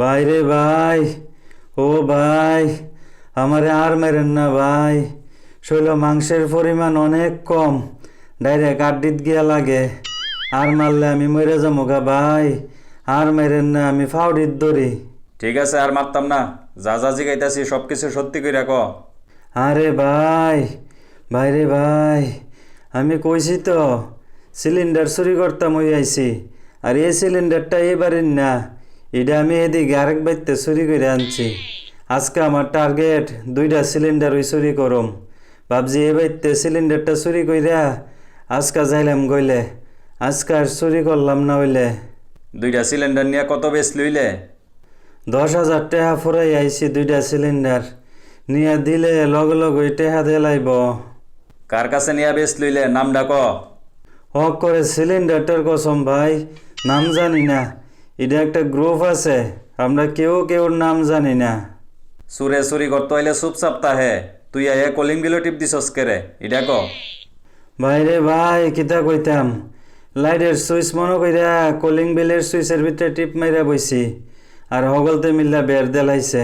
ভাই রে ভাই, ও ভাই, আমারে আর মেরেন না ভাই। শৈল মাংসের পরিমাণ অনেক কম, ডাইরেক্ট আড্ডিত গিয়া লাগে। আর মারলে আমি মরে যাবো গা ভাই। আর মেরেন না, আমি ফাউডির দড়ি। ঠিক আছে, আর মারতাম না। যা যা জিগাইতাছি সব কিছু সত্যি কইরা ক। আরে ভাই, ভাই রে ভাই, আমি কইছি তো সিলিন্ডার চুরি করতাম ওই আইছি। আর এই সিলিন্ডারটা এবারের না, এটা আমি এদিকে আরেক বাইতে চুরি করে আনছি। আজকে আমার টার্গেট 2টা সিলিন্ডার ওই চুরি করম। ভাবছি এ বাইতে সিলিন্ডারটা চুরি কইরা আজকা যাইলাম গইলে। আজকে আর চুরি করলাম না হইলে। 2টা সিলিন্ডার নিয়ে কত বেচ লইলে? 10,000 টাকা ফুরাই আইছি 2টা সিলিন্ডার নিয়ে দিলে লগে লগে ওই টাকা দিলাইব। কার কাছে নিয়ে বেচ লইলে, নামডা ক। হক করে সিলিন্ডারটার কসম ভাই, নাম জানি না। এটা একটা গ্রুপ আছে, আমরা কেউ কেউর নাম জানি না। সুরে চুরি করতে হইলে চুপচাপ তাহে, তুই আইয়া কলিং বিলো টিপ দিছস কেরে, এটা ক। ভাই রে ভাই, কিতা কইতাম, লাইটের সুইচ মনে কইরা কলিং বেলের সুইচের ভিতরে টিপ মাইরা বইছি। আর হগলতে মিল্লা বের দেলাইছে।